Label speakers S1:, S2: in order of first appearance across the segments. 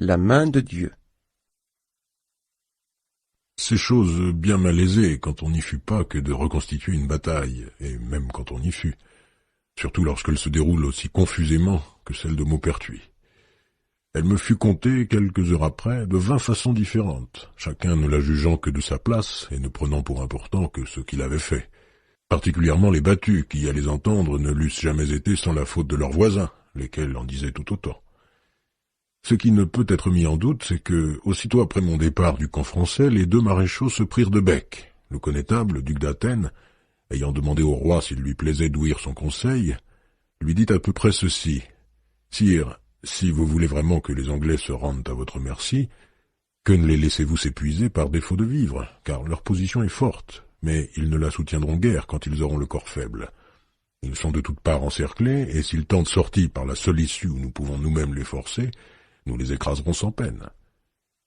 S1: La main de Dieu.
S2: C'est chose bien malaisée quand on n'y fut pas que de reconstituer une bataille, et même quand on y fut, surtout lorsqu'elle se déroule aussi confusément que celle de Maupertuis. Elle me fut contée, quelques heures après, de 20 façons différentes, chacun ne la jugeant que de sa place et ne prenant pour important que ce qu'il avait fait. Particulièrement les battus, qui, à les entendre, ne l'eussent jamais été sans la faute de leurs voisins, lesquels en disaient tout autant. Ce qui ne peut être mis en doute, c'est que, aussitôt après mon départ du camp français, les deux maréchaux se prirent de bec. Le connétable, duc d'Athènes, ayant demandé au roi s'il lui plaisait d'ouïr son conseil, lui dit à peu près ceci. « Sire, si vous voulez vraiment que les Anglais se rendent à votre merci, que ne les laissez-vous s'épuiser par défaut de vivre, car leur position est forte, mais ils ne la soutiendront guère quand ils auront le corps faible. Ils sont de toutes parts encerclés, et s'ils tentent sortir par la seule issue où nous pouvons nous-mêmes les forcer, nous les écraserons sans peine.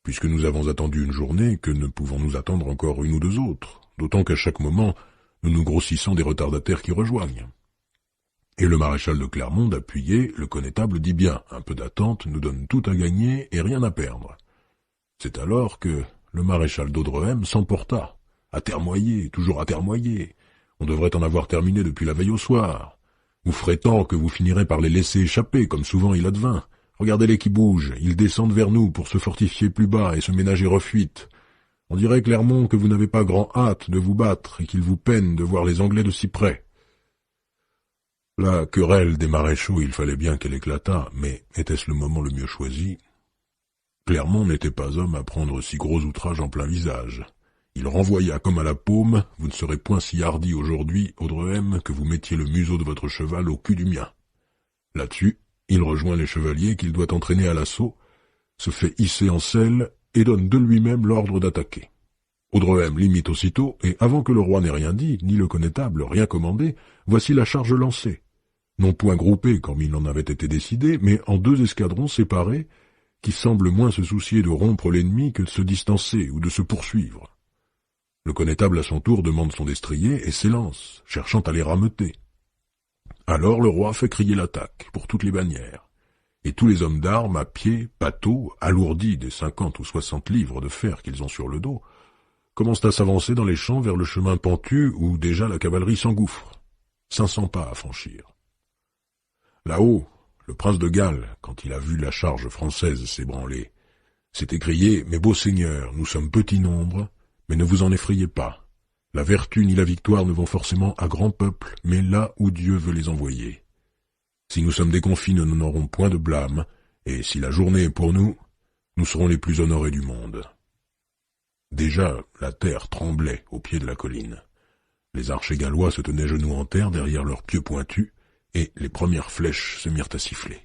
S2: Puisque nous avons attendu une journée, que ne pouvons-nous attendre encore une ou deux autres, d'autant qu'à chaque moment, nous nous grossissons des retardataires qui rejoignent. » Et le maréchal de Clermont, appuyé, le connétable dit bien, un peu d'attente nous donne tout à gagner et rien à perdre. C'est alors que le maréchal d'Audrehem s'emporta, atermoyé, toujours atermoyé. On devrait en avoir terminé depuis la veille au soir. Vous ferez tant que vous finirez par les laisser échapper, comme souvent il advint. Regardez-les qui bougent, ils descendent vers nous pour se fortifier plus bas et se ménager refuite. On dirait, Clermont, que vous n'avez pas grand hâte de vous battre et qu'il vous peine de voir les Anglais de si près. La querelle des maréchaux, il fallait bien qu'elle éclatât, mais était-ce le moment le mieux choisi? Clermont n'était pas homme à prendre si gros outrage en plein visage. Il renvoya comme à la paume, vous ne serez point si hardi aujourd'hui, Audrehem, que vous mettiez le museau de votre cheval au cul du mien. Là-dessus, il rejoint les chevaliers qu'il doit entraîner à l'assaut, se fait hisser en selle et donne de lui-même l'ordre d'attaquer. Audrehem l'imite aussitôt, et avant que le roi n'ait rien dit, ni le connétable rien commandé, voici la charge lancée. Non point groupée comme il en avait été décidé, mais en deux escadrons séparés, qui semblent moins se soucier de rompre l'ennemi que de se distancer ou de se poursuivre. Le connétable à son tour demande son destrier et s'élance, cherchant à les rameuter. Alors le roi fait crier l'attaque, pour toutes les bannières, et tous les hommes d'armes, à pied, bateaux, alourdis des 50 ou 60 livres de fer qu'ils ont sur le dos, commencent à s'avancer dans les champs vers le chemin pentu où déjà la cavalerie s'engouffre. 500 pas à franchir. Là-haut, le prince de Galles, quand il a vu la charge française s'ébranler, s'est écrié « Mes beaux seigneurs, nous sommes petit nombre, mais ne vous en effrayez pas. La vertu ni la victoire ne vont forcément à grand peuple, mais là où Dieu veut les envoyer. Si nous sommes déconfits, nous n'aurons point de blâme, et si la journée est pour nous, nous serons les plus honorés du monde. » Déjà, la terre tremblait au pied de la colline. Les archers gallois se tenaient genoux en terre derrière leurs pieux pointus, et les premières flèches se mirent à siffler.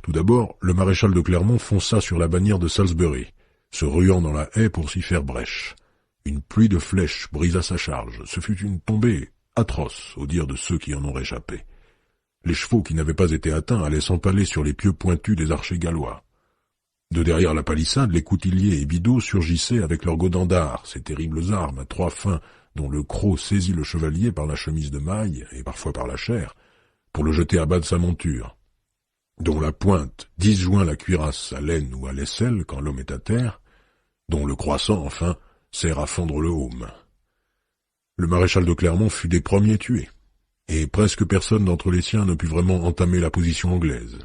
S2: Tout d'abord, le maréchal de Clermont fonça sur la bannière de Salisbury, se ruant dans la haie pour s'y faire brèche. Une pluie de flèches brisa sa charge. Ce fut une tombée atroce, au dire de ceux qui en ont réchappé. Les chevaux qui n'avaient pas été atteints allaient s'empaler sur les pieux pointus des archers gallois. De derrière la palissade, les coutilliers et bidots surgissaient avec leurs godendars, ces terribles armes à trois fins dont le croc saisit le chevalier par la chemise de maille, et parfois par la chair, pour le jeter à bas de sa monture, dont la pointe disjoint la cuirasse à l'aine ou à l'aisselle quand l'homme est à terre, dont le croissant, enfin, sert à fendre le haume. Le maréchal de Clermont fut des premiers tués, et presque personne d'entre les siens ne put vraiment entamer la position anglaise.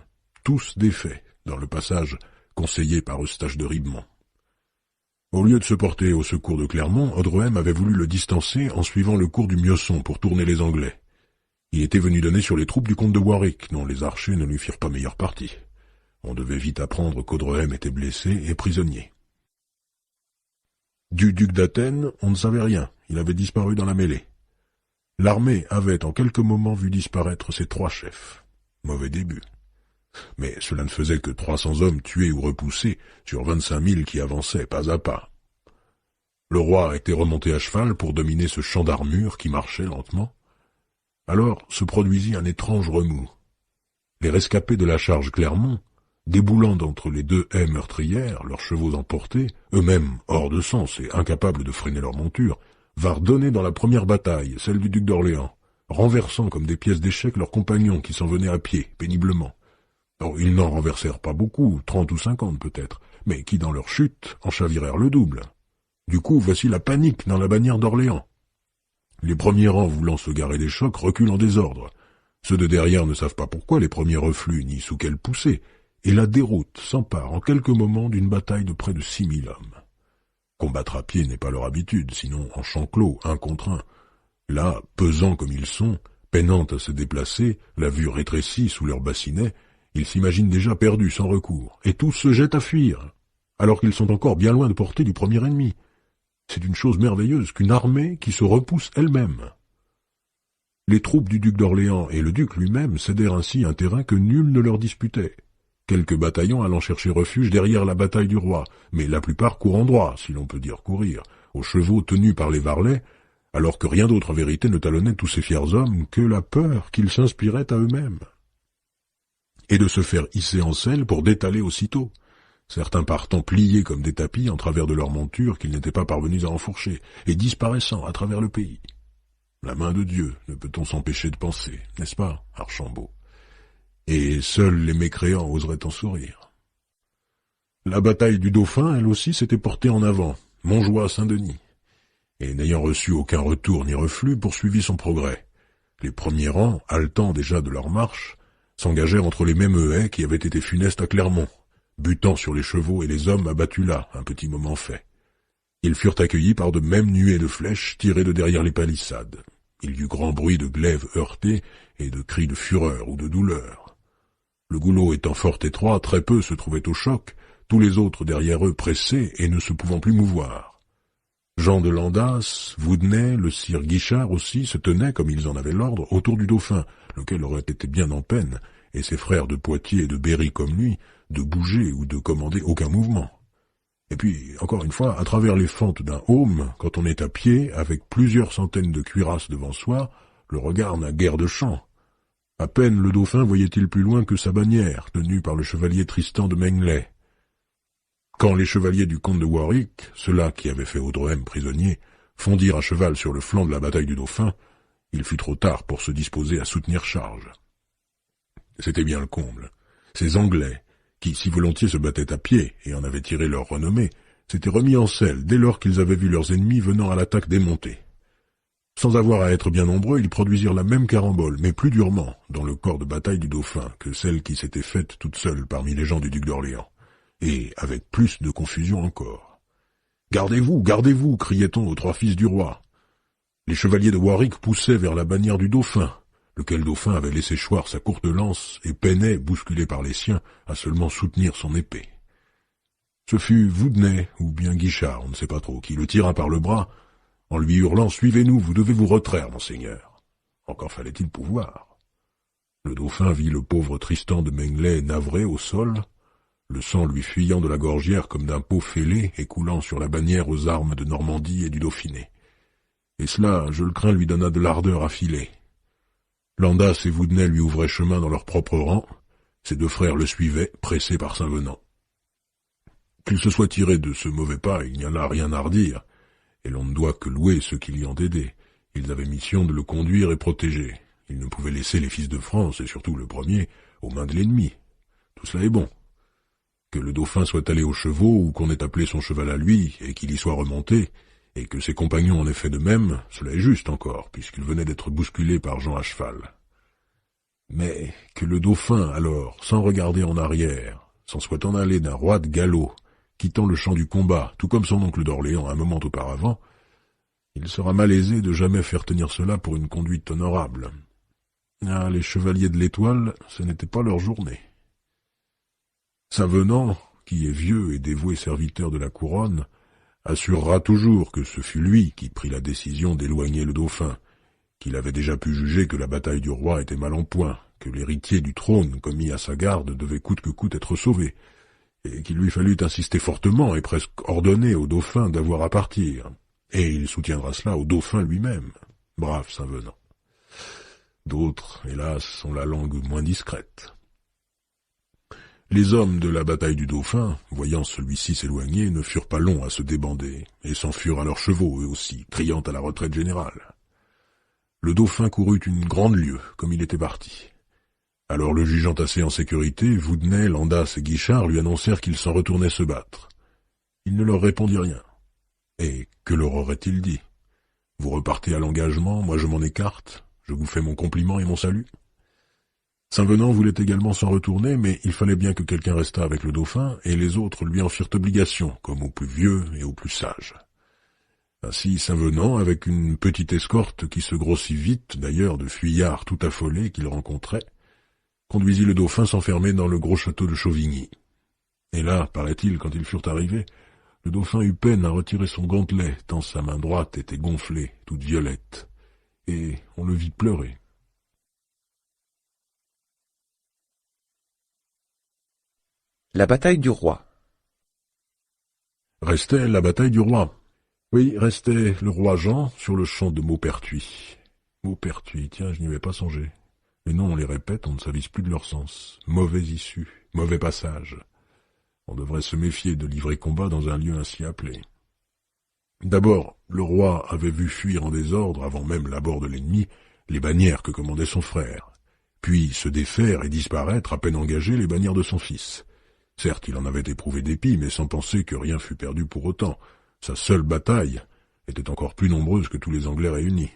S2: Tous défaits, dans le passage conseillé par Eustache de Ribemont. Au lieu de se porter au secours de Clermont, Audrehem avait voulu le distancer en suivant le cours du Miosson pour tourner les Anglais. Il était venu donner sur les troupes du comte de Warwick, dont les archers ne lui firent pas meilleure partie. On devait vite apprendre qu'Audrehem était blessé et prisonnier. Du duc d'Athènes, on ne savait rien, il avait disparu dans la mêlée. L'armée avait en quelques moments vu disparaître ses 3 chefs. Mauvais début. Mais cela ne faisait que 300 hommes tués ou repoussés sur 25 000 qui avançaient pas à pas. Le roi était remonté à cheval pour dominer ce champ d'armure qui marchait lentement. Alors se produisit un étrange remous. Les rescapés de la charge Clermont, déboulant d'entre les 2 haies meurtrières, leurs chevaux emportés, eux-mêmes hors de sens et incapables de freiner leur monture, vinrent donner dans la première bataille, celle du duc d'Orléans, renversant comme des pièces d'échecs leurs compagnons qui s'en venaient à pied, péniblement. Oh, ils n'en renversèrent pas beaucoup, 30 ou 50 peut-être, mais qui dans leur chute en chavirèrent le double. Du coup, voici la panique dans la bannière d'Orléans. Les premiers rangs voulant se garer des chocs reculent en désordre. Ceux de derrière ne savent pas pourquoi les premiers refluent ni sous quelle poussée, et la déroute s'empare en quelques moments d'une bataille de près de 6000 hommes. Combattre à pied n'est pas leur habitude, sinon en champ clos, un contre un. Là, pesants comme ils sont, peinant à se déplacer, la vue rétrécie sous leurs bassinets, ils s'imaginent déjà perdus sans recours, et tous se jettent à fuir, alors qu'ils sont encore bien loin de portée du premier ennemi. C'est une chose merveilleuse qu'une armée qui se repousse elle-même. Les troupes du duc d'Orléans et le duc lui-même cédèrent ainsi un terrain que nul ne leur disputait. Quelques bataillons allant chercher refuge derrière la bataille du roi, mais la plupart courant droit, si l'on peut dire courir, aux chevaux tenus par les varlets, alors que rien d'autre en vérité ne talonnait tous ces fiers hommes que la peur qu'ils s'inspiraient à eux-mêmes. Et de se faire hisser en selle pour détaler aussitôt, certains partant pliés comme des tapis en travers de leur monture qu'ils n'étaient pas parvenus à enfourcher, et disparaissant à travers le pays. La main de Dieu, ne peut-on s'empêcher de penser, n'est-ce pas, Archambault? Et seuls les mécréants oseraient en sourire. La bataille du Dauphin, elle aussi, s'était portée en avant, Montjoie-Saint-Denis, et n'ayant reçu aucun retour ni reflux, poursuivit son progrès. Les premiers rangs, haletant déjà de leur marche, s'engagèrent entre les mêmes haies qui avaient été funestes à Clermont, butant sur les chevaux et les hommes abattus là, un petit moment fait. Ils furent accueillis par de mêmes nuées de flèches tirées de derrière les palissades. Il y eut grand bruit de glaives heurtés et de cris de fureur ou de douleur. Le goulot étant fort étroit, très peu se trouvaient au choc, tous les autres derrière eux pressés et ne se pouvant plus mouvoir. Jean de Landas, Voudenay, le sire Guichard aussi se tenaient, comme ils en avaient l'ordre, autour du dauphin, lequel aurait été bien en peine, et ses frères de Poitiers et de Berry comme lui, de bouger ou de commander aucun mouvement. Et puis, encore une fois, à travers les fentes d'un aume, quand on est à pied, avec plusieurs centaines de cuirasses devant soi, le regard n'a guère de champ. À peine le dauphin voyait-il plus loin que sa bannière, tenue par le chevalier Tristan de Menglet. Quand les chevaliers du comte de Warwick, ceux-là qui avaient fait Audrehem prisonnier, fondirent à cheval sur le flanc de la bataille du dauphin, il fut trop tard pour se disposer à soutenir charge. C'était bien le comble. Ces Anglais, qui si volontiers se battaient à pied et en avaient tiré leur renommée, s'étaient remis en selle dès lors qu'ils avaient vu leurs ennemis venant à l'attaque démontés. Sans avoir à être bien nombreux, ils produisirent la même carambole, mais plus durement, dans le corps de bataille du dauphin que celle qui s'était faite toute seule parmi les gens du duc d'Orléans, et avec plus de confusion encore. « Gardez-vous, gardez-vous » criait-on aux trois fils du roi. Les chevaliers de Warwick poussaient vers la bannière du dauphin, lequel dauphin avait laissé choir sa courte lance et peinait, bousculé par les siens, à seulement soutenir son épée. Ce fut Voudenay, ou bien Guichard, on ne sait pas trop, qui le tira par le bras, en lui hurlant « Suivez-nous, vous devez vous retraire, monseigneur ». Encore fallait-il pouvoir. Le dauphin vit le pauvre Tristan de Menglet navré au sol, le sang lui fuyant de la gorgière comme d'un pot fêlé et coulant sur la bannière aux armes de Normandie et du Dauphiné. Et cela, je le crains, lui donna de l'ardeur à filer. Landas et Voudenay lui ouvraient chemin dans leur propre rang, ses deux frères le suivaient, pressés par Saint-Venant. Qu'il se soit tiré de ce mauvais pas, il n'y a là rien à redire, et l'on ne doit que louer ceux qui l'y ont aidé. Ils avaient mission de le conduire et protéger. Ils ne pouvaient laisser les fils de France, et surtout le premier, aux mains de l'ennemi. Tout cela est bon. Que le dauphin soit allé aux chevaux, ou qu'on ait appelé son cheval à lui, et qu'il y soit remonté, et que ses compagnons en aient fait de même, cela est juste encore, puisqu'il venait d'être bousculé par Jean à cheval. Mais que le dauphin, alors, sans regarder en arrière, s'en soit en allé d'un roi de galop, quittant le champ du combat, tout comme son oncle d'Orléans un moment auparavant, il sera malaisé de jamais faire tenir cela pour une conduite honorable. Ah, les chevaliers de l'Étoile, ce n'était pas leur journée. Saint-Venant, qui est vieux et dévoué serviteur de la couronne, assurera toujours que ce fut lui qui prit la décision d'éloigner le dauphin, qu'il avait déjà pu juger que la bataille du roi était mal en point, que l'héritier du trône commis à sa garde devait coûte que coûte être sauvé, et qu'il lui fallut insister fortement et presque ordonner au dauphin d'avoir à partir, et il soutiendra cela au dauphin lui-même. Brave Saint-Venant. D'autres, hélas, ont la langue moins discrète. Les hommes de la bataille du dauphin, voyant celui-ci s'éloigner, ne furent pas longs à se débander, et s'enfuirent à leurs chevaux eux aussi, criant à la retraite générale. Le dauphin courut une grande lieue, comme il était parti. Alors le jugeant assez en sécurité, Voudenay, Landas et Guichard lui annoncèrent qu'ils s'en retournaient se battre. Il ne leur répondit rien. Et que leur aurait-il dit? Vous repartez à l'engagement, moi je m'en écarte, je vous fais mon compliment et mon salut. Saint-Venant voulait également s'en retourner, mais il fallait bien que quelqu'un restât avec le dauphin, et les autres lui en firent obligation, comme aux plus vieux et aux plus sages. Ainsi Saint-Venant, avec une petite escorte qui se grossit vite, d'ailleurs, de fuyards tout affolés qu'il rencontrait, conduisit le dauphin s'enfermer dans le gros château de Chauvigny. Et là, paraît-il, quand ils furent arrivés, le dauphin eut peine à retirer son gantelet, tant sa main droite était gonflée, toute violette, et on le vit pleurer.
S1: La bataille du roi.
S2: Restait la bataille du roi. Oui, restait le roi Jean sur le champ de Maupertuis. Maupertuis, tiens, je n'y avais pas songé. Les noms, on les répète, on ne s'avise plus de leur sens. Mauvaise issue, mauvais passage. On devrait se méfier de livrer combat dans un lieu ainsi appelé. D'abord, le roi avait vu fuir en désordre, avant même l'abord de l'ennemi, les bannières que commandait son frère, puis se défaire et disparaître à peine engagées les bannières de son fils. Certes, il en avait éprouvé dépit, mais sans penser que rien fût perdu pour autant. Sa seule bataille était encore plus nombreuse que tous les Anglais réunis.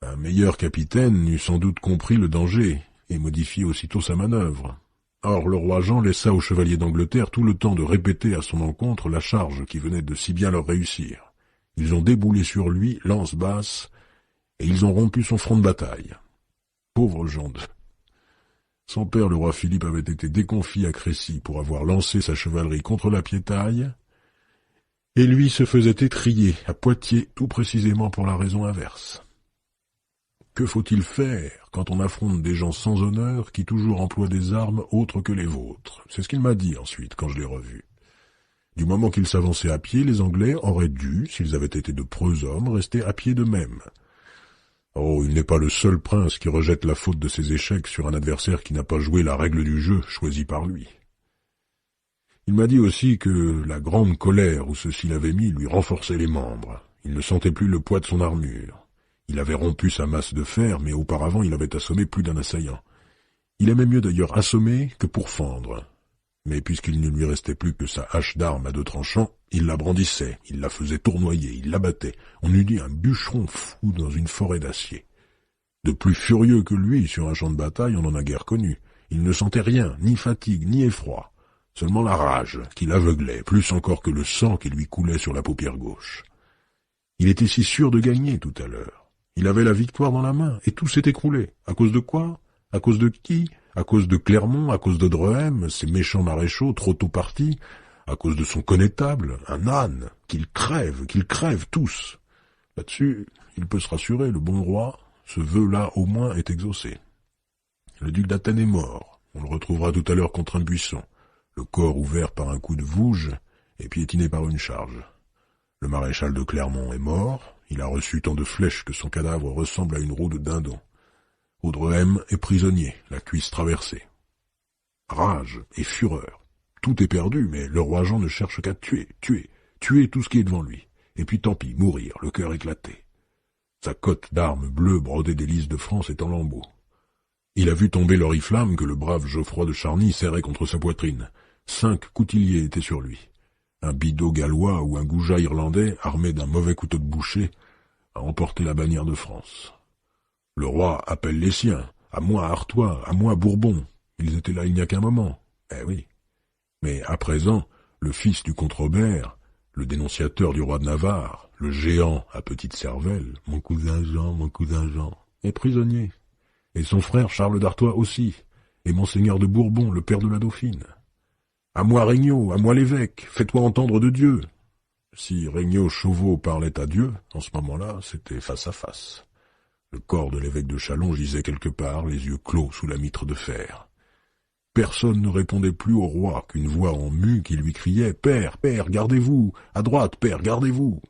S2: Un meilleur capitaine eût sans doute compris le danger et modifié aussitôt sa manœuvre. Or, le roi Jean laissa aux chevaliers d'Angleterre tout le temps de répéter à son encontre la charge qui venait de si bien leur réussir. Ils ont déboulé sur lui, lance basse, et ils ont rompu son front de bataille. Pauvre Jean II. Son père, le roi Philippe, avait été déconfit à Crécy pour avoir lancé sa chevalerie contre la piétaille, et lui se faisait étriller à Poitiers tout précisément pour la raison inverse. Que faut-il faire quand on affronte des gens sans honneur qui toujours emploient des armes autres que les vôtres? C'est ce qu'il m'a dit ensuite quand je l'ai revu. Du moment qu'ils s'avançaient à pied, les Anglais auraient dû, s'ils avaient été de preux hommes, rester à pied d'eux-mêmes. Oh, il n'est pas le seul prince qui rejette la faute de ses échecs sur un adversaire qui n'a pas joué la règle du jeu choisie par lui. Il m'a dit aussi que la grande colère où ceci l'avait mis lui renforçait les membres. Il ne sentait plus le poids de son armure. Il avait rompu sa masse de fer, mais auparavant il avait assommé plus d'un assaillant. Il aimait mieux d'ailleurs assommer que pourfendre. Mais puisqu'il ne lui restait plus que sa hache d'armes à 2 tranchants, il la brandissait, il la faisait tournoyer, il l'abattait. On eût dit un bûcheron fou dans une forêt d'acier. De plus furieux que lui sur un champ de bataille, on n'en a guère connu. Il ne sentait rien, ni fatigue, ni effroi. Seulement la rage, qui l'aveuglait, plus encore que le sang qui lui coulait sur la paupière gauche. Il était si sûr de gagner tout à l'heure. Il avait la victoire dans la main, et tout s'est écroulé. À cause de quoi? À cause de qui? À cause de Clermont, à cause de Dreux, ces méchants maréchaux trop tôt partis, à cause de son connétable, un âne, qu'ils crèvent tous. Là-dessus, il peut se rassurer, le bon roi, ce vœu-là au moins est exaucé. Le duc d'Athènes est mort, on le retrouvera tout à l'heure contre un buisson, le corps ouvert par un coup de vouge et piétiné par une charge. Le maréchal de Clermont est mort, il a reçu tant de flèches que son cadavre ressemble à une roue de dindon. Audrehem est prisonnier, la cuisse traversée. Rage et fureur. Tout est perdu, mais le roi Jean ne cherche qu'à tuer tout ce qui est devant lui. Et puis tant pis, mourir, le cœur éclaté. Sa cotte d'armes bleues brodée des lys de France est en lambeaux. Il a vu tomber l'oriflamme que le brave Geoffroy de Charny serrait contre sa poitrine. 5 coutiliers étaient sur lui. Un bidault gallois ou un goujat irlandais, armé d'un mauvais couteau de boucher, a emporté la bannière de France. Le roi appelle les siens, à moi Artois, à moi Bourbon. Ils étaient là il n'y a qu'un moment. Eh oui. Mais à présent, le fils du comte Robert, le dénonciateur du roi de Navarre, le géant à petite cervelle, mon cousin Jean, est prisonnier. Et son frère Charles d'Artois aussi, et monseigneur de Bourbon, le père de la Dauphine. À moi Regnault, à moi l'évêque, fais-toi entendre de Dieu. Si Regnault Chauveau parlait à Dieu, en ce moment-là, c'était face à face. Le corps de l'évêque de Châlons gisait quelque part, les yeux clos sous la mitre de fer. Personne ne répondait plus au roi qu'une voix en mue qui lui criait « Père, père, gardez-vous! À droite, père, gardez-vous !»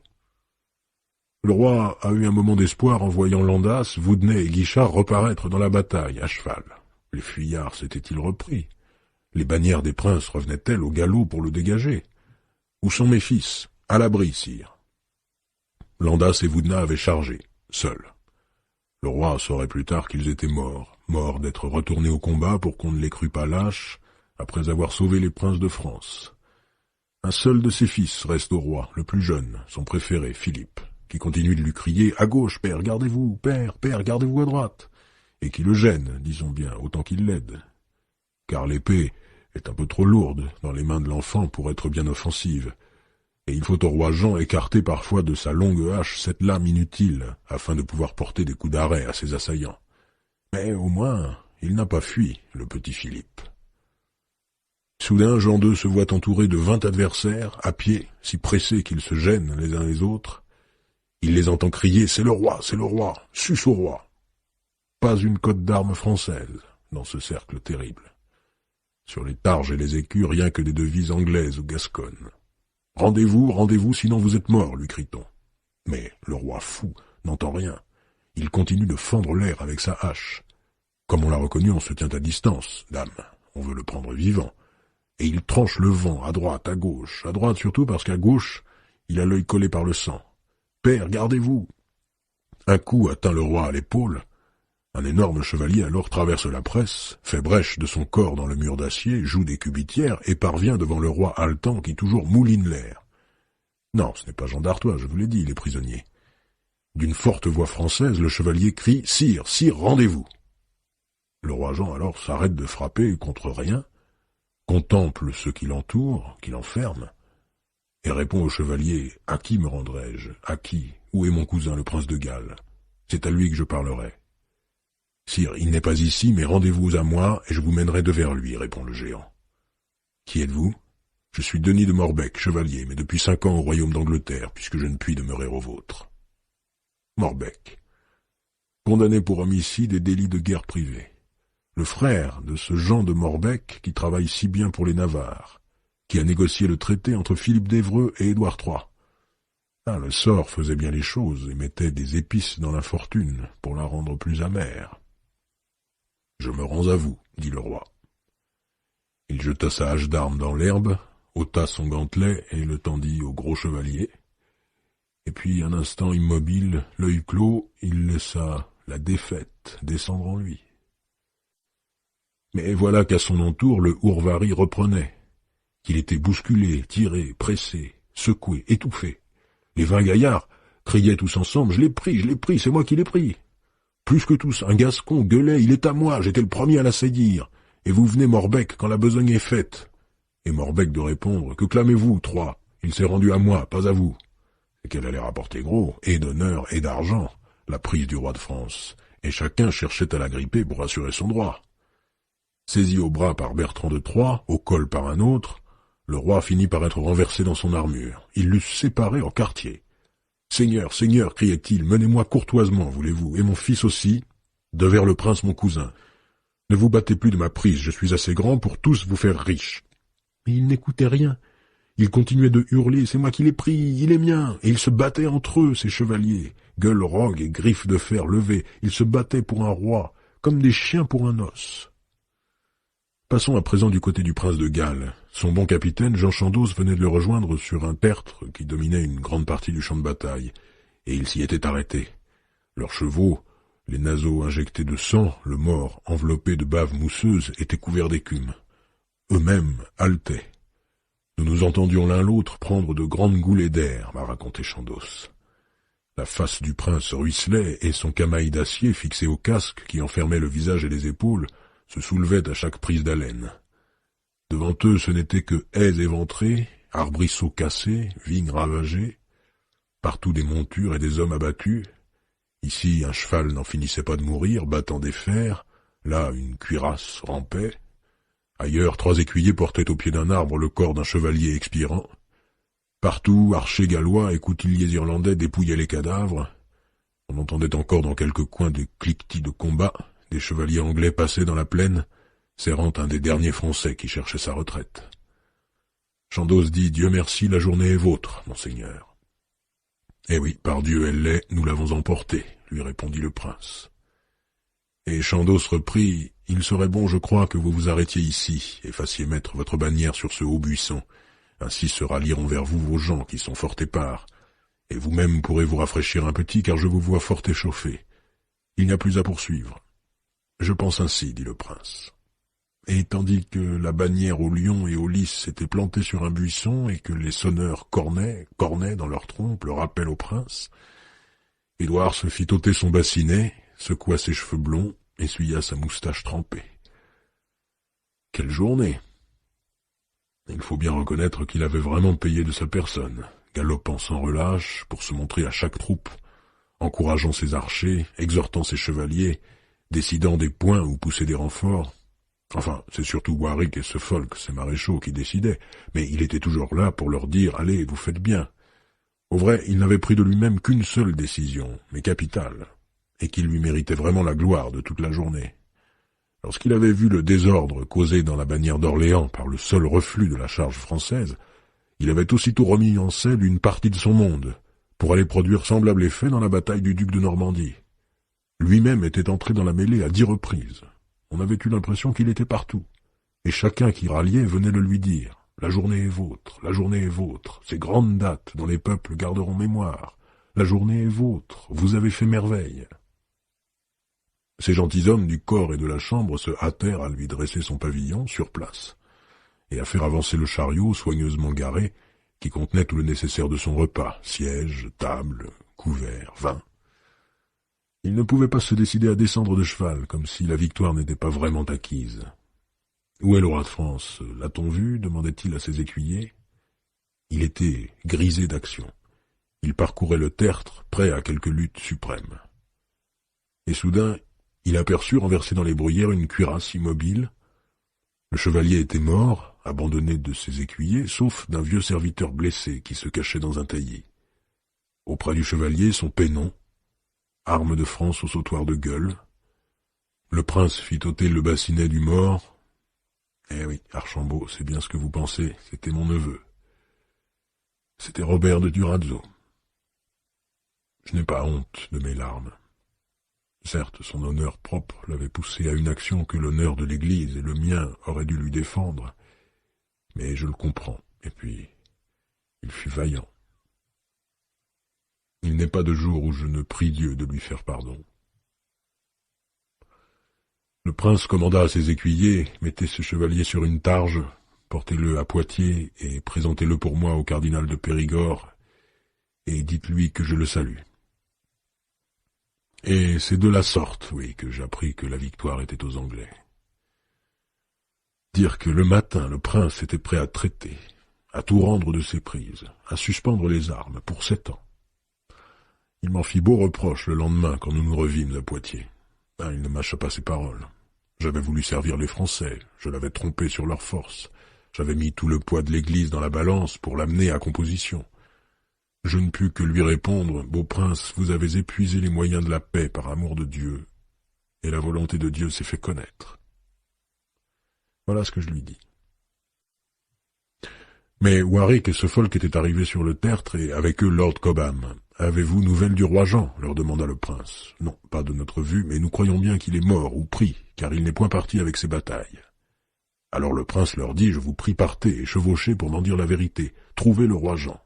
S2: Le roi a eu un moment d'espoir en voyant Landas, Voudenay et Guichard reparaître dans la bataille, à cheval. Les fuyards s'étaient-ils repris? Les bannières des princes revenaient-elles au galop pour le dégager? Où sont mes fils? À l'abri, sire. Landas et Voudenay avaient chargé, seuls. Le roi saurait plus tard qu'ils étaient morts morts d'être retournés au combat pour qu'on ne les crût pas lâches, après avoir sauvé les princes de France. Un seul de ses fils reste au roi, le plus jeune, son préféré, Philippe, qui continue de lui crier « À gauche, père, gardez-vous, père, gardez-vous à droite !» et qui le gêne, disons bien, autant qu'il l'aide. Car l'épée est un peu trop lourde dans les mains de l'enfant pour être bien offensive, et il faut au roi Jean écarter parfois de sa longue hache cette lame inutile, afin de pouvoir porter des coups d'arrêt à ses assaillants. Mais au moins, il n'a pas fui, le petit Philippe. Soudain, Jean II se voit entouré de 20 adversaires, à pied, si pressés qu'ils se gênent les uns les autres. Il les entend crier « C'est le roi, suce au roi !» Pas une cotte d'armes française dans ce cercle terrible. Sur les targes et les écus, rien que des devises anglaises ou gasconnes. « Rendez-vous, sinon vous êtes mort !» lui crie-t-on. Mais le roi fou n'entend rien. Il continue de fendre l'air avec sa hache. Comme on l'a reconnu, on se tient à distance, dame. On veut le prendre vivant. Et il tranche le vent, à droite, à gauche. À droite surtout parce qu'à gauche, il a l'œil collé par le sang. « Père, gardez-vous !» Un coup atteint le roi à l'épaule. Un énorme chevalier alors traverse la presse, fait brèche de son corps dans le mur d'acier, joue des cubitières et parvient devant le roi haletant qui toujours mouline l'air. Non, ce n'est pas Jean d'Artois, je vous l'ai dit, il est prisonnier. D'une forte voix française, le chevalier crie « Sire, rendez-vous !» Le roi Jean alors s'arrête de frapper contre rien, contemple ceux qui l'entourent, qui l'enferment, et répond au chevalier « À qui me rendrai-je? À qui? Où est mon cousin, le prince de Galles? C'est à lui que je parlerai. » « Sire, il n'est pas ici, mais rendez-vous à moi, et je vous mènerai devers lui, » répond le géant. « Qui êtes-vous? »« Je suis Denis de Morbecque, chevalier, mais depuis 5 ans au royaume d'Angleterre, puisque je ne puis demeurer au vôtre. » Morbecque. Condamné pour homicide et délit de guerre privée. Le frère de ce Jean de Morbecque qui travaille si bien pour les Navarres, qui a négocié le traité entre Philippe d'Évreux et Édouard III. Ah, le sort faisait bien les choses et mettait des épices dans la fortune pour la rendre plus amère. « Je me rends à vous, » dit le roi. Il jeta sa hache d'armes dans l'herbe, ôta son gantelet et le tendit au gros chevalier. Et puis, un instant immobile, l'œil clos, il laissa la défaite descendre en lui. Mais voilà qu'à son entour, le hourvari reprenait, qu'il était bousculé, tiré, pressé, secoué, étouffé. Les 20 gaillards criaient tous ensemble « Je l'ai pris, c'est moi qui l'ai pris !» Plus que tous, un Gascon gueulait « Il est à moi, j'étais le premier à l'assaillir, et vous venez Morbecque quand la besogne est faite. » Et Morbecque de répondre « Que clamez-vous, Troie? Il s'est rendu à moi, pas à vous. » Et qu'elle allait rapporter gros, et d'honneur et d'argent, la prise du roi de France, et chacun cherchait à la gripper pour assurer son droit. Saisi au bras par Bertrand de Troyes, au col par un autre, le roi finit par être renversé dans son armure. Il l'eût séparé en quartiers. « Seigneur, criait-il, menez-moi courtoisement, voulez-vous, et mon fils aussi, devers le prince mon cousin. Ne vous battez plus de ma prise, je suis assez grand pour tous vous faire riche. » Mais il n'écoutait rien. Il continuait de hurler « C'est moi qui l'ai pris, il est mien !» Et ils se battaient entre eux, ces chevaliers, gueules rogues et griffes de fer levées. Ils se battaient pour un roi, comme des chiens pour un os. Passons à présent du côté du prince de Galles. Son bon capitaine, Jean Chandos, venait de le rejoindre sur un tertre qui dominait une grande partie du champ de bataille, et il s'y était arrêté. Leurs chevaux, les naseaux injectés de sang, le mort enveloppé de bave mousseuse, étaient couverts d'écume. Eux-mêmes haletaient. Nous nous entendions l'un l'autre prendre de grandes goulées d'air, m'a raconté Chandos. La face du prince ruisselait, et son camail d'acier fixé au casque qui enfermait le visage et les épaules se soulevait à chaque prise d'haleine. Devant eux, ce n'était que haies éventrées, arbrisseaux cassés, vignes ravagées, partout des montures et des hommes abattus. Ici, un cheval n'en finissait pas de mourir, battant des fers, là, une cuirasse rampait. Ailleurs, 3 écuyers portaient au pied d'un arbre le corps d'un chevalier expirant. Partout, archers gallois et coutilliers irlandais dépouillaient les cadavres. On entendait encore dans quelques coins des cliquetis de combat. Des chevaliers anglais passaient dans la plaine, serrant un des derniers Français qui cherchait sa retraite. Chandos dit « Dieu merci, la journée est vôtre, monseigneur. »« Eh oui, par Dieu elle l'est, nous l'avons emportée, » lui répondit le prince. Et Chandos reprit « Il serait bon, je crois, que vous vous arrêtiez ici et fassiez mettre votre bannière sur ce haut buisson. Ainsi se rallieront vers vous vos gens qui sont fort épars, et vous-même pourrez vous rafraîchir un petit, car je vous vois fort échauffé. Il n'y a plus à poursuivre. » Je pense ainsi, dit le prince. Et tandis que la bannière au lion et au lys s'était plantée sur un buisson et que les sonneurs cornaient dans leur trompe le rappel au prince, Édouard se fit ôter son bassinet, secoua ses cheveux blonds, essuya sa moustache trempée. Quelle journée! Il faut bien reconnaître qu'il avait vraiment payé de sa personne, galopant sans relâche pour se montrer à chaque troupe, encourageant ses archers, exhortant ses chevaliers, décidant des points ou pousser des renforts. Enfin, c'est surtout Warwick et Suffolk, ses maréchaux, qui décidaient, mais il était toujours là pour leur dire « Allez, vous faites bien ». Au vrai, il n'avait pris de lui-même qu'une seule décision, mais capitale, et qui lui méritait vraiment la gloire de toute la journée. Lorsqu'il avait vu le désordre causé dans la bannière d'Orléans par le seul reflux de la charge française, il avait aussitôt remis en selle une partie de son monde, pour aller produire semblable effet dans la bataille du duc de Normandie. Lui-même était entré dans la mêlée à 10 reprises. On avait eu l'impression qu'il était partout, et chacun qui ralliait venait le lui dire. La journée est vôtre, la journée est vôtre, ces grandes dates dont les peuples garderont mémoire. La journée est vôtre, vous avez fait merveille. Ces gentilshommes du corps et de la chambre se hâtèrent à lui dresser son pavillon sur place, et à faire avancer le chariot soigneusement garé, qui contenait tout le nécessaire de son repas, siège, table, couverts, vin. Il ne pouvait pas se décider à descendre de cheval, comme si la victoire n'était pas vraiment acquise. « Où est le roi de France? L'a-t-on vu » demandait-il à ses écuyers. Il était grisé d'action. Il parcourait le tertre, prêt à quelque lutte suprême. Et soudain, il aperçut renversée dans les bruyères une cuirasse immobile. Le chevalier était mort, abandonné de ses écuyers, sauf d'un vieux serviteur blessé qui se cachait dans un taillis. Auprès du chevalier, son pennon, arme de France au sautoir de gueule. Le prince fit ôter le bassinet du mort. Eh oui, Archambault, c'est bien ce que vous pensez, c'était mon neveu. C'était Robert de Durazzo. Je n'ai pas honte de mes larmes. Certes, son honneur propre l'avait poussé à une action que l'honneur de l'Église et le mien auraient dû lui défendre, mais je le comprends, et puis il fut vaillant. Il n'est pas de jour où je ne prie Dieu de lui faire pardon. Le prince commanda à ses écuyers, mettez ce chevalier sur une targe, portez-le à Poitiers et présentez-le pour moi au cardinal de Périgord, et dites-lui que je le salue. Et c'est de la sorte, oui, que j'appris que la victoire était aux Anglais. Dire que le matin, le prince était prêt à traiter, à tout rendre de ses prises, à suspendre les armes pour 7 ans. Il m'en fit beau reproche le lendemain quand nous nous revîmes à Poitiers. Il ne mâcha pas ses paroles. J'avais voulu servir les Français, je l'avais trompé sur leur force. J'avais mis tout le poids de l'Église dans la balance pour l'amener à composition. Je ne pus que lui répondre, « Beau prince, vous avez épuisé les moyens de la paix par amour de Dieu, et la volonté de Dieu s'est fait connaître. » Voilà ce que je lui dis. Mais Warwick et Suffolk étaient arrivés sur le tertre, et avec eux Lord Cobham. « Avez-vous nouvelle du roi Jean ?» leur demanda le prince. « Non, pas de notre vue, mais nous croyons bien qu'il est mort ou pris, car il n'est point parti avec ses batailles. » Alors le prince leur dit, « Je vous prie, partez et chevauchez pour m'en dire la vérité. Trouvez le roi Jean. »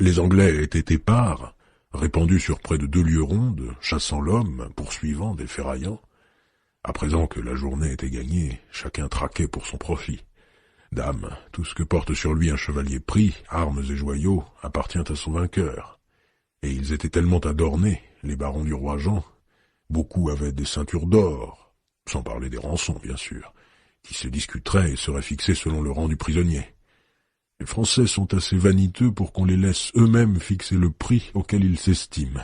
S2: Les Anglais étaient épars, répandus sur près de 2 lieues rondes, chassant l'homme, poursuivant, déferraillant. À présent que la journée était gagnée, chacun traquait pour son profit. Dame, tout ce que porte sur lui un chevalier pris, armes et joyaux, appartient à son vainqueur. Et ils étaient tellement adornés, les barons du roi Jean. Beaucoup avaient des ceintures d'or, sans parler des rançons, bien sûr, qui se discuteraient et seraient fixées selon le rang du prisonnier. Les Français sont assez vaniteux pour qu'on les laisse eux-mêmes fixer le prix auquel ils s'estiment.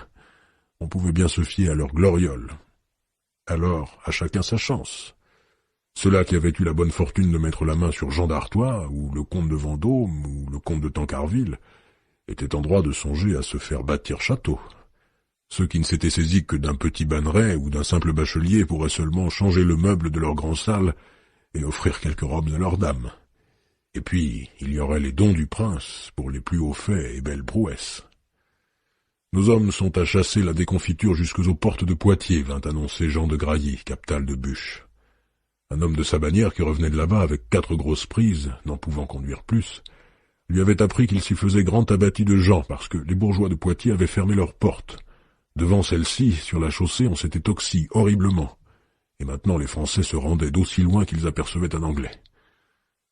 S2: On pouvait bien se fier à leur gloriole. Alors, à chacun sa chance. Ceux-là qui avaient eu la bonne fortune de mettre la main sur Jean d'Artois, ou le comte de Vendôme, ou le comte de Tancarville, étaient en droit de songer à se faire bâtir château. Ceux qui ne s'étaient saisis que d'un petit banneret ou d'un simple bachelier pourraient seulement changer le meuble de leur grand salle et offrir quelques robes à leurs dames. Et puis, il y aurait les dons du prince pour les plus hauts faits et belles prouesses. Nos hommes sont à chasser la déconfiture jusqu'aux portes de Poitiers, vint annoncer Jean de Grailly, captal de Buch. Un homme de sa bannière qui revenait de là-bas avec 4 grosses prises, n'en pouvant conduire plus, lui avait appris qu'il s'y faisait grand abatis de gens parce que les bourgeois de Poitiers avaient fermé leurs portes, Devant celle-ci, sur la chaussée, on s'était oxy horriblement, et maintenant les Français se rendaient d'aussi loin qu'ils apercevaient un Anglais.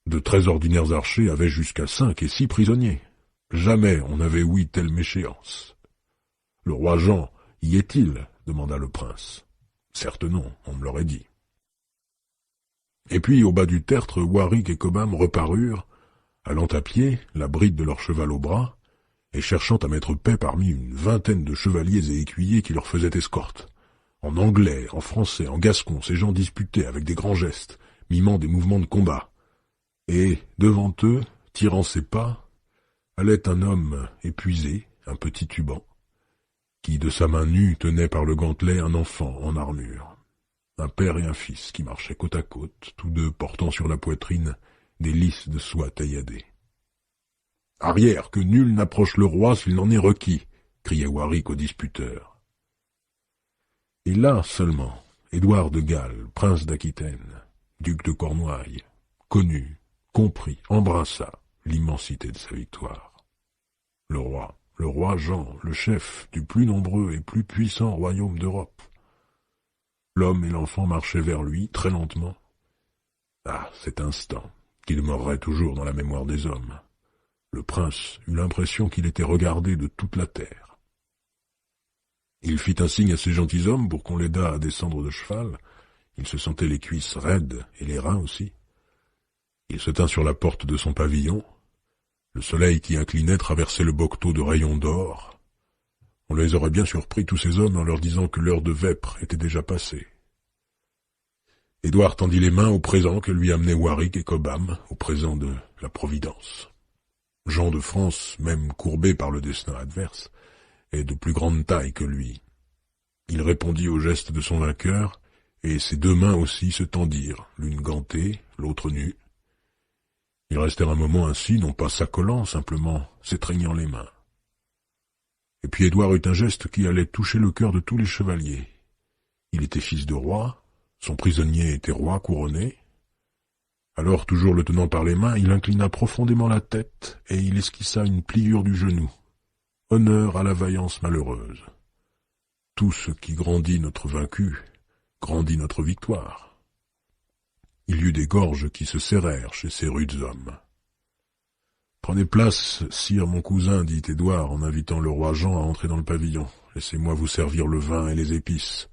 S2: De très ordinaires archers avaient jusqu'à 5 et 6 prisonniers. Jamais on n'avait ouï telle méchéance. « Le roi Jean, y est-il » demanda le prince. « Certes non, on me l'aurait dit. » Et puis, au bas du tertre, Warwick et Cobham reparurent, allant à pied, la bride de leur cheval au bras, et cherchant à mettre paix parmi une vingtaine de chevaliers et écuyers qui leur faisaient escorte. En anglais, en français, en gascon, ces gens disputaient avec des grands gestes, mimant des mouvements de combat. Et, devant eux, tirant ses pas, allait un homme épuisé, un petit tuban, qui de sa main nue tenait par le gantelet un enfant en armure. Un père et un fils qui marchaient côte à côte, tous deux portant sur la poitrine des lisses de soie tailladées. « Arrière, que nul n'approche le roi s'il n'en est requis !» criait Warwick au disputeur. Et là seulement, Édouard de Galles, prince d'Aquitaine, duc de Cornouailles, connu, comprit, embrassa l'immensité de sa victoire. Le roi Jean, le chef du plus nombreux et plus puissant royaume d'Europe. L'homme et l'enfant marchaient vers lui, très lentement. Ah, cet instant, qui demeurerait toujours dans la mémoire des hommes. Le prince eut l'impression qu'il était regardé de toute la terre. Il fit un signe à ses gentilshommes pour qu'on l'aidât à descendre de cheval. Il se sentait les cuisses raides et les reins aussi. Il se tint sur la porte de son pavillon. Le soleil qui inclinait traversait le bocteau de rayons d'or. On les aurait bien surpris, tous ces hommes, en leur disant que l'heure de vêpres était déjà passée. Édouard tendit les mains au présent que lui amenaient Warwick et Cobham, au présent de la Providence. Jean de France, même courbé par le destin adverse, est de plus grande taille que lui. Il répondit au geste de son vainqueur, et ses deux mains aussi se tendirent, l'une gantée, l'autre nue. Ils restèrent un moment ainsi, non pas s'accolant, simplement s'étreignant les mains. Et puis Édouard eut un geste qui allait toucher le cœur de tous les chevaliers. Il était fils de roi, son prisonnier était roi couronné. Alors, toujours le tenant par les mains, il inclina profondément la tête et il esquissa une pliure du genou. Honneur à la vaillance malheureuse. Tout ce qui grandit notre vaincu, grandit notre victoire. Il y eut des gorges qui se serrèrent chez ces rudes hommes. « Prenez place, sire mon cousin, dit Édouard en invitant le roi Jean à entrer dans le pavillon. Laissez-moi vous servir le vin et les épices.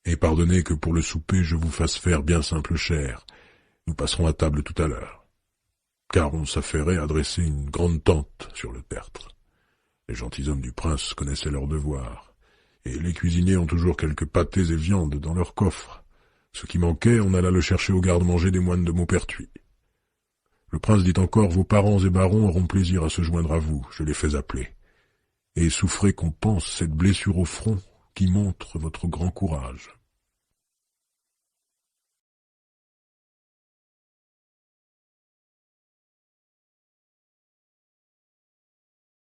S2: Et pardonnez que pour le souper je vous fasse faire bien simple chair. Nous passerons à table tout à l'heure. » Car on s'affairait à dresser une grande tente sur le tertre. Les gentilshommes du prince connaissaient leurs devoirs, et les cuisiniers ont toujours quelques pâtés et viandes dans leurs coffres. Ce qui manquait, on alla le chercher au garde-manger des moines de Maupertuis. Le prince dit encore, vos parents et barons auront plaisir à se joindre à vous, je les fais appeler. Et souffrez qu'on pense cette blessure au front qui montre votre grand courage.